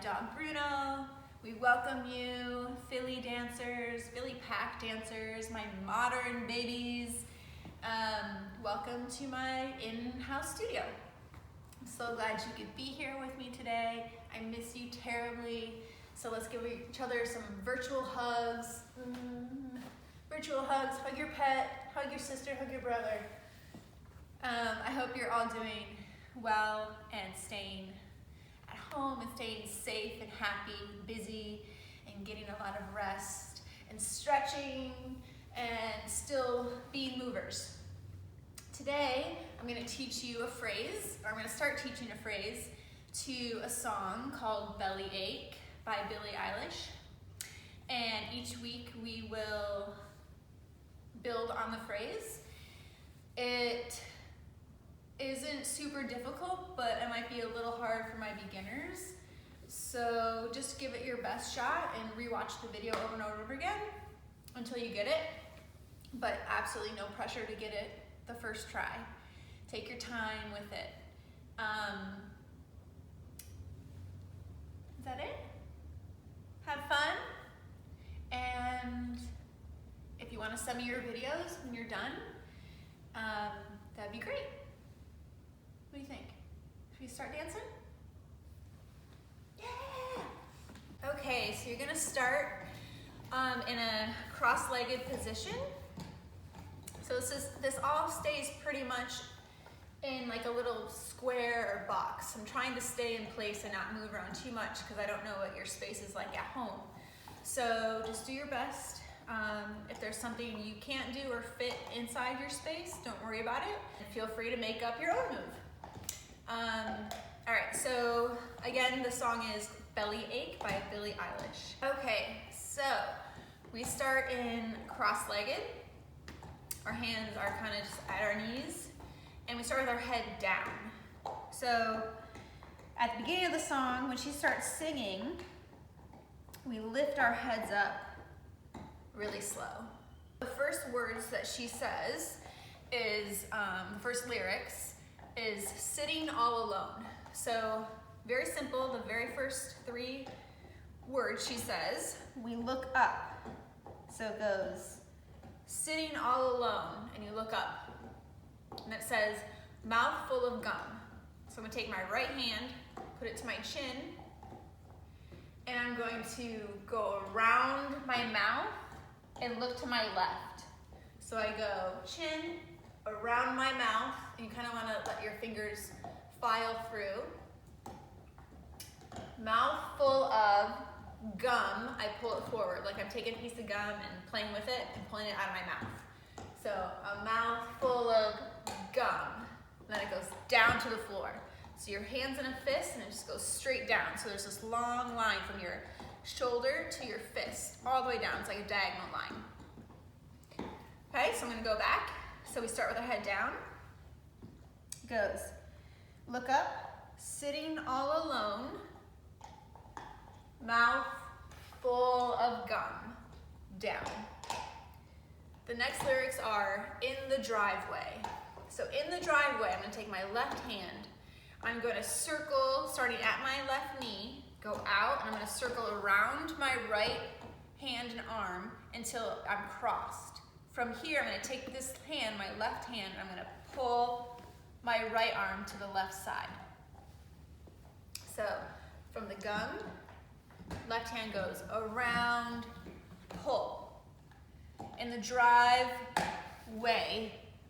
dog Bruno. We welcome you, Philly dancers, Philly pack dancers, my modern babies. Welcome to my in-house studio. I'm so glad you could be here with me today. I miss you terribly. So let's give each other some virtual hugs. Virtual hugs, hug your pet, hug your sister, hug your brother. I hope you're all doing well and staying at home and staying safe and happy, busy, and getting a lot of rest and stretching and still being movers. Today, I'm going to teach you a phrase, or I'm going to start teaching a phrase to a song called Belly Ache by Billie Eilish. And each week we will build on the phrase. It isn't super difficult, but it might be a little hard for my beginners. So just give it your best shot and rewatch the video over and over again until you get it. But absolutely no pressure to get it the first try. Take your time with it. Is that it? Have fun. And if you want to send me your videos when you're done, that'd be great. What do you think? Should we start dancing? Yeah! Okay, so you're gonna start in a cross-legged position. So this all stays pretty much in like a little square or box. I'm trying to stay in place and not move around too much because I don't know what your space is like at home. So just do your best. If there's something you can't do or fit inside your space, don't worry about it. And feel free to make up your own move. All right, so again, the song is Belly Ache by Billie Eilish. Okay, so we start in cross-legged. Our hands are kind of just at our knees, and we start with our head down. So at the beginning of the song, when she starts singing, we lift our heads up really slow. The first words that she says is, the first lyrics is sitting all alone. So very simple, the very first three words she says, we look up. So it goes, sitting all alone, and you look up. And it says, mouth full of gum. So I'm gonna take my right hand, put it to my chin, and I'm going to go around my mouth and look to my left. So I go chin, around my mouth, and you kind of want to let your fingers file through. Mouth full of gum, I pull it forward, like I'm taking a piece of gum and playing with it and pulling it out of my mouth. So a mouth full of gum, and then it goes down to the floor. So your hand's in a fist and it just goes straight down. So there's this long line from your shoulder to your fist, all the way down. It's like a diagonal line. Okay, so I'm gonna go back. So we start with our head down. It goes, look up, sitting all alone, mouth full of gum, down. The next lyrics are in the driveway. So in the driveway, I'm gonna take my left hand, I'm gonna circle, starting at my left knee, go out, and I'm gonna circle around my right hand and arm until I'm crossed. From here, I'm gonna take this hand, my left hand, and I'm gonna pull my right arm to the left side. So from the gum, left hand goes around, pull. In the driveway,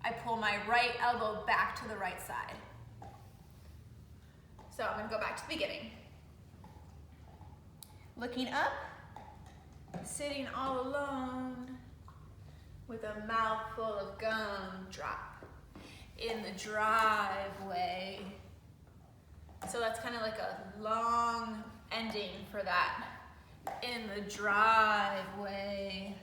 I pull my right elbow back to the right side. So I'm gonna go back to the beginning. Looking up, sitting all alone, with a mouth full of gum, drop. In the driveway. So that's kind of like a long ending for that. In the driveway.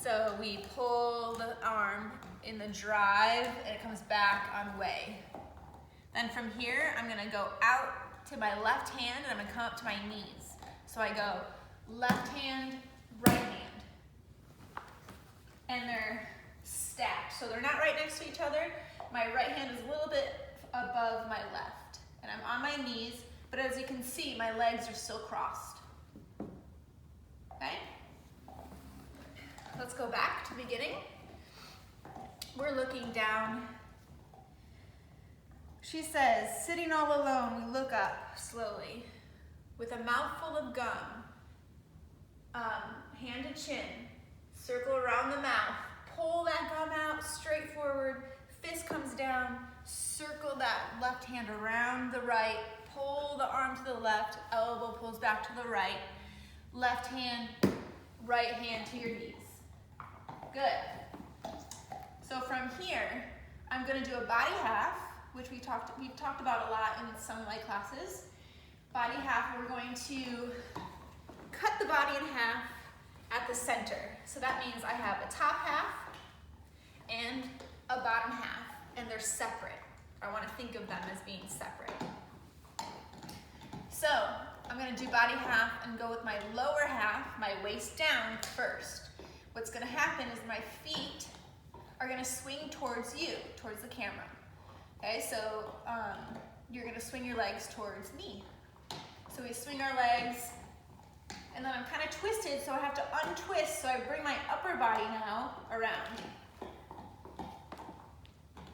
So we pull the arm in the drive and it comes back on way. Then from here, I'm gonna go out to my left hand and I'm gonna come up to my knees. So I go left hand, right hand. And they're stacked. So they're not right next to each other. My right hand is a little bit above my left. And I'm on my knees, but but as you can see, my legs are still crossed. Okay? Let's go back to the beginning. We're looking down. She says, sitting all alone, we look up slowly with a mouthful of gum. Hand to chin, circle around the mouth, pull that gum out straight forward, fist comes down, circle that left hand around the right, pull the arm to the left, elbow pulls back to the right, left hand, right hand to your knees. Good. So from here, I'm going to do a body half, which we've talked about a lot in some of my classes. Body half, we're going to cut the body in half at the center. So that means I have a top half and a bottom half, and they're separate. I want to think of them as being separate. So I'm going to do body half and go with my lower half, my waist down first. What's going to happen is my feet are going to swing towards you, towards the camera. Okay, so you're going to swing your legs towards me. So we swing our legs, and then I'm kind of twisted, so I have to untwist, so I bring my upper body now around.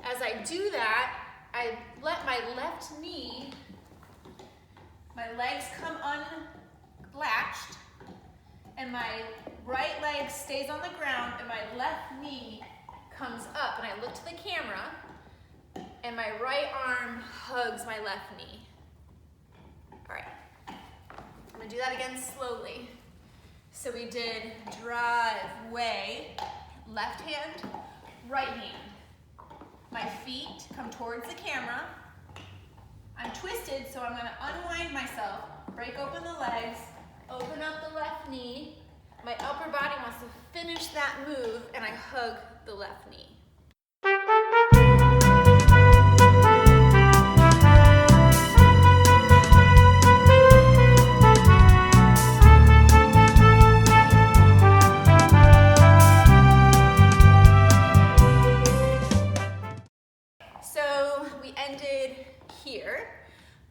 As I do that, I let my left knee, my legs come unlatched, and my right leg stays on the ground, and my left knee comes up, and I look to the camera, and my right arm hugs my left knee. All right, I'm gonna do that again slowly. So we did drive, way, left hand, right hand. My feet come towards the camera. I'm twisted, so I'm gonna unwind myself, break open the legs, open up the left knee. My upper body wants to finish that move, and I hug the left knee. So we ended here,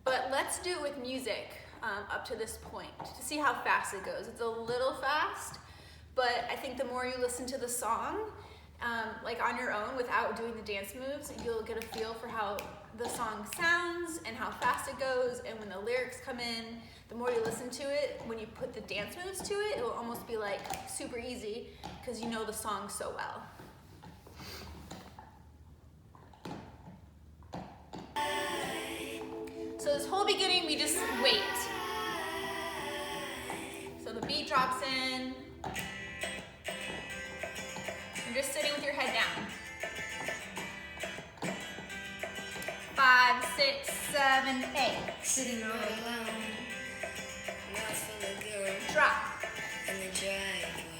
but let's do it with music up to this point to see how fast it goes. It's a little fast, but I think the more you listen to the song, like on your own without doing the dance moves, you'll get a feel for how the song sounds and how fast it goes. And when the lyrics come in, the more you listen to it, when you put the dance moves to it, it will almost be like super easy because you know the song so well. So this whole beginning, we just wait. So the beat drops in. You're just sitting with your head down. 5, 6, 7, 8. Sitting all alone. Drop. In the driveway.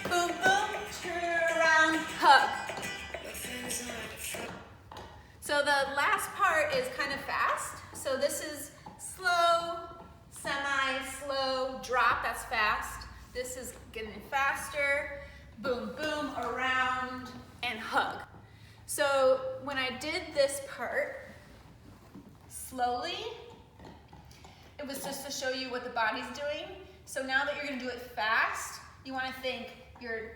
Boom, boom, turn around, hug. So the last part is kind of fast. So this is slow, semi-slow, drop, that's fast. This is getting faster, boom, boom, around, and hug. So when I did this part slowly, it was just to show you what the body's doing. So now that you're gonna do it fast, you wanna think you're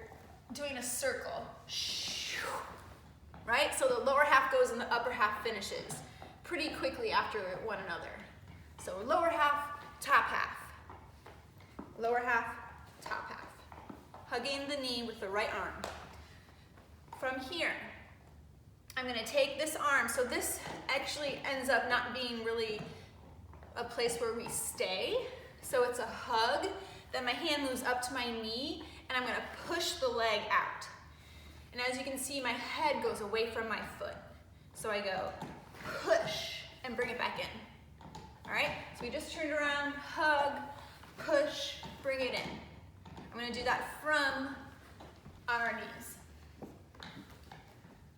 doing a circle, right? So the lower half goes and the upper half finishes pretty quickly after one another. So lower half, top half. Lower half, top half. Hugging the knee with the right arm. From here, I'm gonna take this arm. So this actually ends up not being really a place where we stay. So it's a hug, then my hand moves up to my knee, and I'm gonna push the leg out. And as you can see, my head goes away from my foot. So I go push and bring it back in. All right, so we just turned around, hug, push, bring it in. I'm gonna do that from on our knees.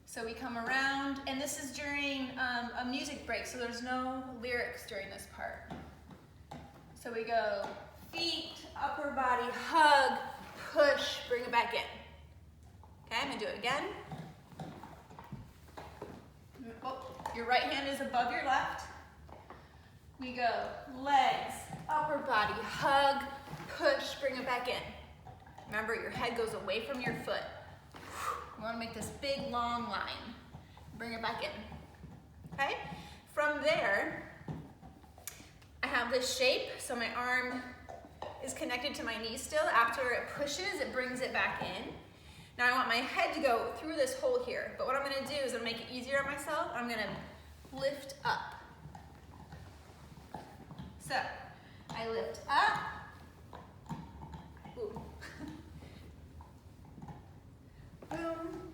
So we come around, and this is during a music break, so there's no lyrics during this part. So we go feet, upper body, hug, push, bring it back in. Okay, I'm gonna do it again. Oh, your right hand is above your left. We we go. Legs, upper body, hug, push, bring it back in. Remember, your head goes away from your foot. You want to make this big, long line. Bring it back in. Okay? From there, I have this shape, so my arm is connected to my knee still. After it pushes, it brings it back in. Now I want my head to go through this hole here, but what I'm gonna do is I'm gonna make it easier on myself. I'm gonna lift up. So, I lift up. Ooh. Boom,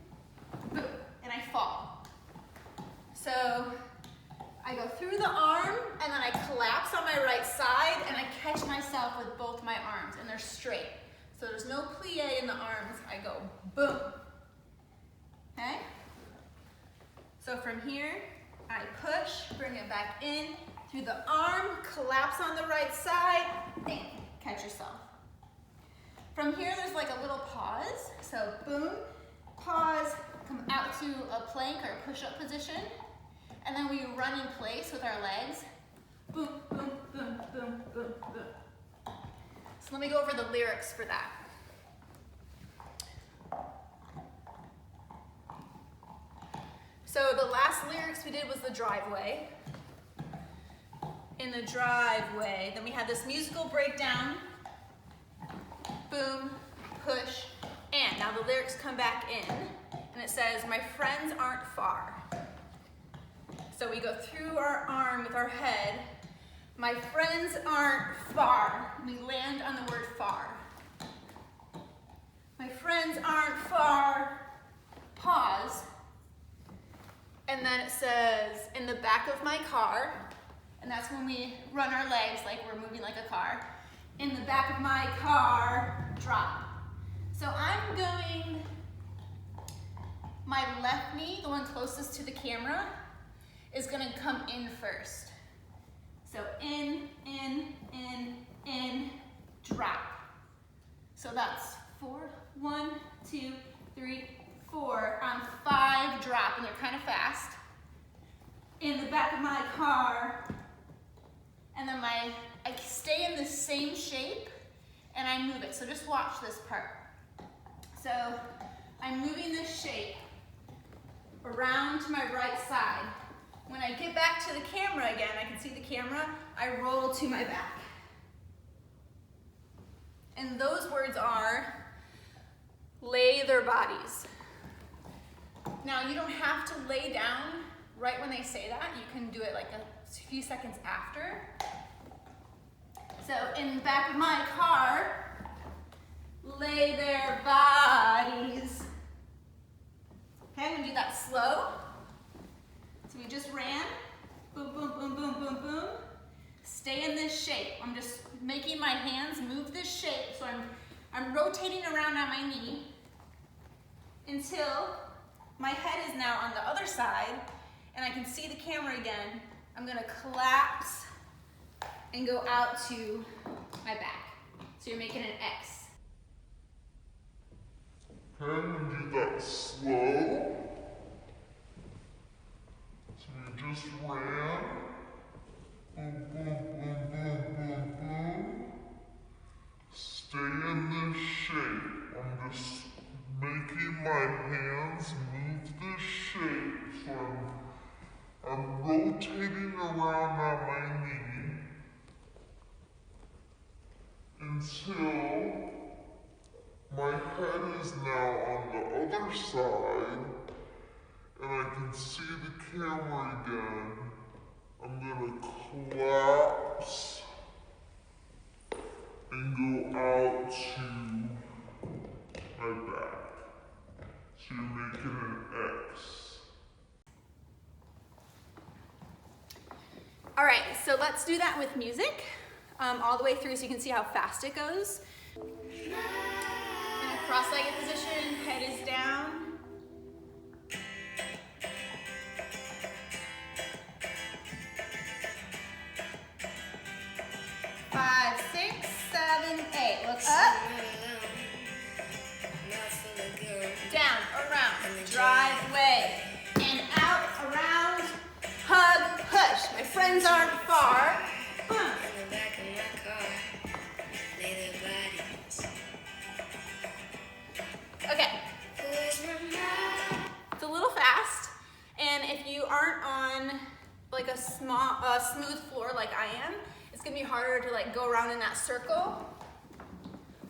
boom, and I fall. So, I go through the arm, and then I collapse on my right side, and I catch myself with both my arms, and they're straight. So there's no plie in the arms. I go boom. Okay? So from here, I push, bring it back in, through the arm, collapse on the right side, and catch yourself. From here, there's like a little pause. So boom, pause, come out to a plank or push-up position, and then we run in place with our legs. Boom, boom, boom, boom, boom, boom. So let me go over the lyrics for that. So the last lyrics we did was the driveway. In the driveway, then we had this musical breakdown. Boom, push, and now the lyrics come back in, and it says, my friends aren't far. So we go through our arm with our head. My friends aren't far. We land on the word far. My friends aren't far. Pause. And then it says, in the back of my car, and that's when we run our legs like we're moving like a car. In the back of my car, drop. So I'm going, my left knee, the one closest to the camera, is gonna come in first. So in, drop. So that's 4, 1, 2, 3, 4. On 5, drop, and they're kind of fast. In the back of my car, and then I stay in the same shape, and I move it. So just watch this part. So I'm moving this shape around to my right side. When I get back to the camera again, I can see the camera, I roll to my back. And those words are, lay their bodies. Now you don't have to lay down right when they say that. You can do it like a few seconds after. So in the back of my car, lay their bodies. Okay, I'm gonna do that slow. So we just ran, boom, boom, boom, boom, boom, boom. Stay in this shape. I'm just making my hands move this shape. So I'm rotating around on my knee until my head is now on the other side and I can see the camera again. I'm gonna collapse and go out to my back. So you're making an X. Okay, I'm gonna do that slow. We just ran. Boom, boom, boom, boom, boom, boom. Stay in this shape. I'm just making my hands move this shape. So I'm rotating around on my knee until my head is now on the other side. And I can see the camera again. I'm gonna collapse and go out to my back. So you're making an X. All right, so let's do that with music all the way through so you can see how fast it goes. In a cross-legged position, head is down. 5, 6, 7, 8. Look up. Down, around, driveway, and out, around, hug, push. My friends aren't far. floor like I am, it's gonna be harder to like go around in that circle.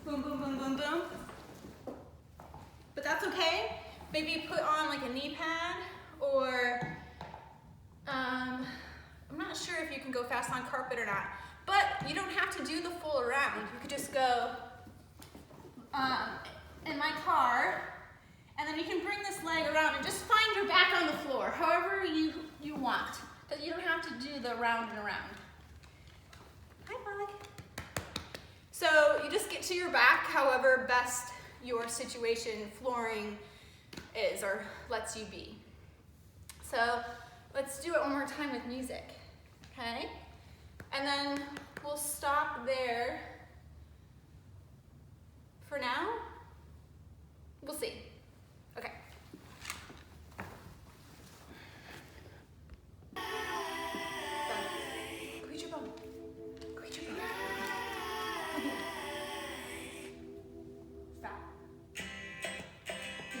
Boom, boom, boom, boom, boom. But that's okay. Maybe put on like a knee pad, or I'm not sure if you can go fast on carpet or not, but you don't have to do the full around. You could just go in my car, and then you can bring this leg around and just find your back on the floor, however you want. But you don't have to do the round and around. Hi, Bug. So you just get to your back, however best your situation, flooring is or lets you be. So let's do it one more time with music, okay? And then we'll stop there for now. We'll see. Okay. Creature bone. Creature bone. Stop.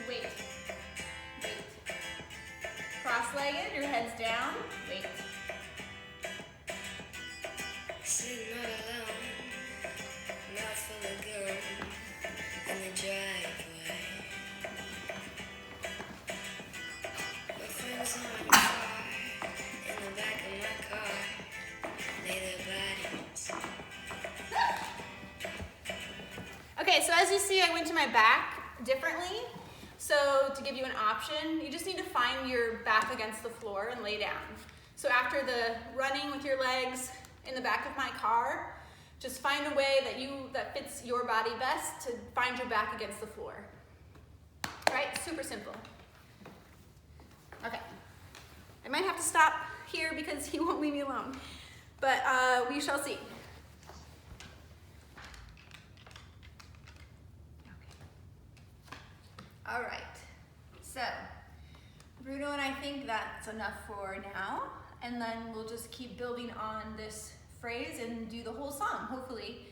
Wait. Wait. Cross-legged, your head's down. Wait. Sitting all alone, mouth full of gum in the driveway. My friends are in the car, in the back of my car, lay their bodies. Okay, so as you see, I went to my back differently. So to give you an option, you just need to find your back against the floor and lay down. So after the running with your legs in the back of my car, just find a way that fits your body best to find your back against the floor. Right? Super simple. Okay. I might have to stop here because he won't leave me alone, but we shall see. All right, so Bruno and I think that's enough for now, and then we'll just keep building on this phrase and do the whole song, hopefully,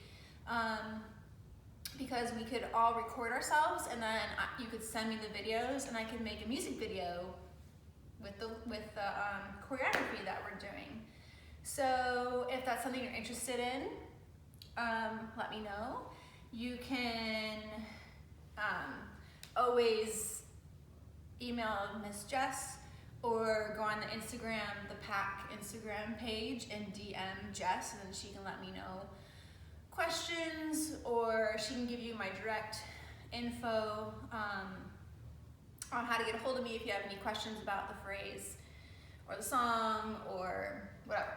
because we could all record ourselves, and then you could send me the videos, and I could make a music video with the choreography that we're doing. So if that's something you're interested in, let me know. You can always email Miss Jess or go on the Instagram, the PAC Instagram page, and DM Jess, and then she can let me know questions, or she can give you my direct info on how to get a hold of me if you have any questions about the phrase or the song or whatever.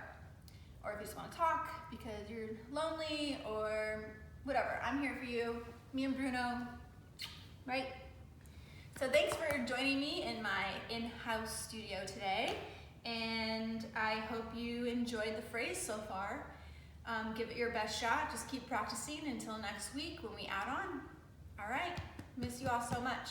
Or if you just want to talk because you're lonely or whatever. I'm here for you, me and Bruno, right? So thanks for joining me in my in-house studio today, and I hope you enjoyed the phrase so far. Give it your best shot. Just keep practicing until next week when we add on. All right, miss you all so much.